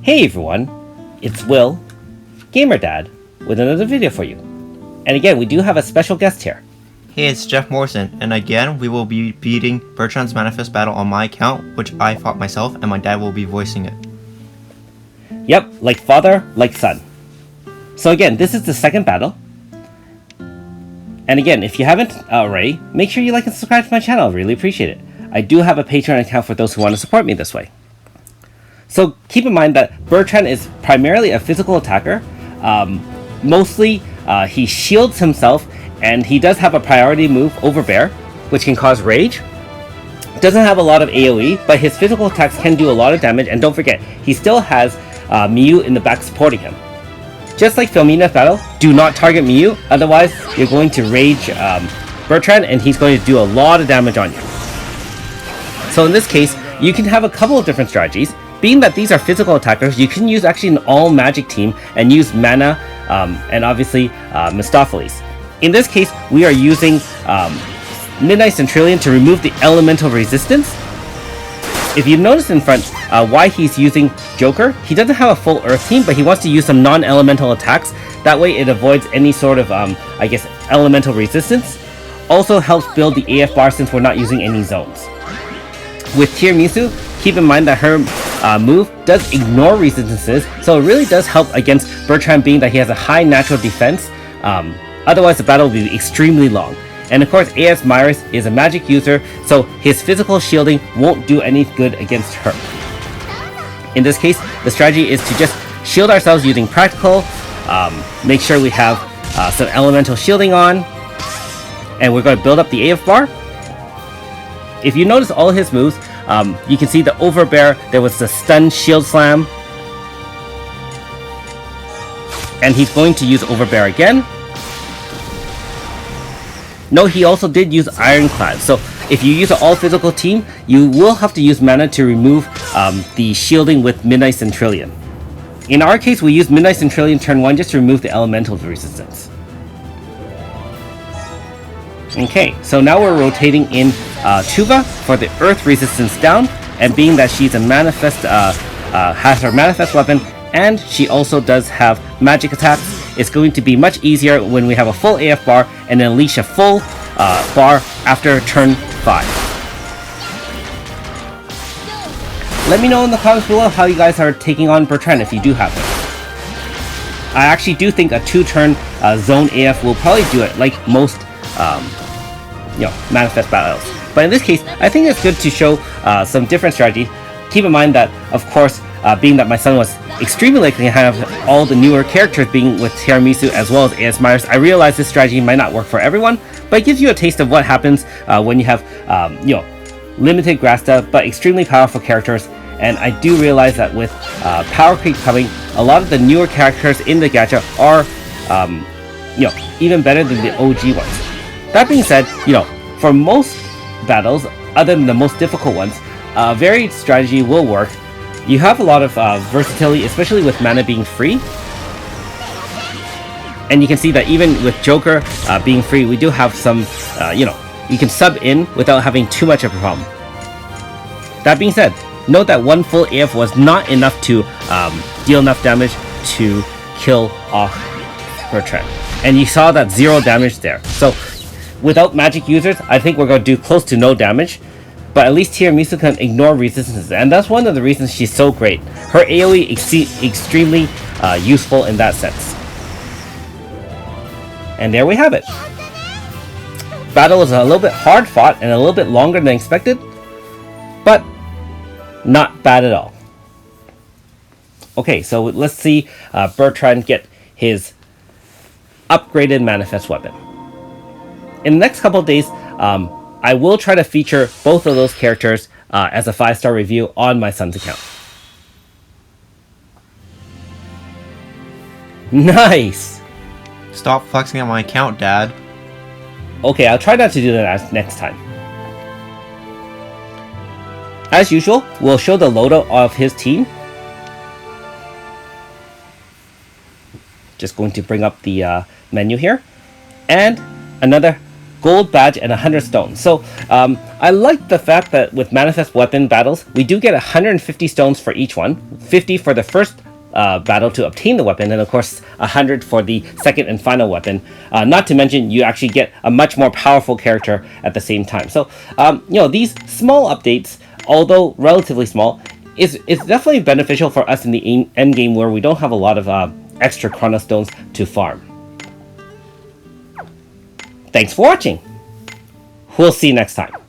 Hey everyone, it's Will, Gamer Dad, with another video for you. And again, we do have a special guest here. Hey, it's Jeff Morrison, and again, we will be beating Bertrand's Manifest battle on my account, which I fought myself, and my dad will be voicing it. Yep, like father, like son. So again, this is the second battle. And again, if you haven't already, make sure you like and subscribe to my channel, I really appreciate it. I do have a Patreon account for those who want to support me this way. So keep in mind that Bertrand is primarily a physical attacker. Mostly, he shields himself, and he does have a priority move, Overbear, which can cause rage. Doesn't have a lot of AoE, but his physical attacks can do a lot of damage, and don't forget, he still has Miyu in the back supporting him. Just like Filmina's battle, do not target Miyu, otherwise you're going to rage Bertrand, and he's going to do a lot of damage on you. So in this case, you can have a couple of different strategies. Being that these are physical attackers, you can use actually an all-magic team and use Mana and obviously Mistopheles. In this case, we are using Midnight Centurion to remove the elemental resistance. If you notice in front why he's using Joker, he doesn't have a full Earth team, but he wants to use some non-elemental attacks. That way it avoids any sort of, I guess, elemental resistance. Also helps build the AF bar since we're not using any zones. With Tiramisu, keep in mind that her move does ignore resistances, so it really does help against Bertrand, being that he has a high natural defense. Otherwise the battle will be extremely long. And of course, AS Myris is a magic user, so his physical shielding won't do any good against her. In this case, the strategy is to just shield ourselves using Practical, make sure we have some elemental shielding on, and we're going to build up the AF bar. If you notice all his moves, you can see the Overbear, there was the Stun Shield Slam, and he's going to use Overbear again. No, he also did use Ironclad, so if you use an all-physical team, you will have to use mana to remove the shielding with Midnight Centurion. In our case, we use Midnight Centurion turn 1 just to remove the elemental resistance. Okay, so now we're rotating in Tuva for the Earth resistance down, and being that she's a manifest, has her manifest weapon, and she also does have magic attacks, it's going to be much easier when we have a full AF bar and then unleash a full bar after turn 5. Let me know in the comments below how you guys are taking on Bertrand if you do have it. I actually do think a 2-turn zone AF will probably do it, like most manifest battles. But in this case, I think it's good to show some different strategies. Keep in mind that, of course, being that my son was extremely likely to have all the newer characters being with Tiramisu as well as AS Myris, I realize this strategy might not work for everyone, but it gives you a taste of what happens when you have limited Grasta but extremely powerful characters. And I do realize that with Power Creep coming, a lot of the newer characters in the gacha are even better than the OG ones. That being said, for most battles, other than the most difficult ones, varied strategy will work. You have a lot of versatility, especially with mana being free. And you can see that even with Joker being free, we do have some, you can sub in without having too much of a problem. That being said, note that one full AF was not enough to deal enough damage to kill off Bertrand. And you saw that 0 damage there. So without magic users, I think we're going to do close to no damage. But at least Tiramisu can ignore resistances, and that's one of the reasons she's so great. Her AoE extremely useful in that sense. And there we have it. Battle was a little bit hard fought and a little bit longer than expected, but not bad at all. Okay, so let's see Bertrand get his upgraded manifest weapon. In the next couple of days, I will try to feature both of those characters as a 5-star review on my son's account. Nice! Stop flexing on my account, Dad. Okay, I'll try not to do that next time. As usual, we'll show the loadout of his team. Just going to bring up the menu here. And another gold badge, and 100 stones. So I like the fact that with manifest weapon battles, we do get 150 stones for each one, 50 for the first battle to obtain the weapon, and of course 100 for the second and final weapon. Not to mention you actually get a much more powerful character at the same time. So these small updates, although relatively small, is definitely beneficial for us in the end game where we don't have a lot of extra chrono stones to farm. Thanks for watching. We'll see you next time.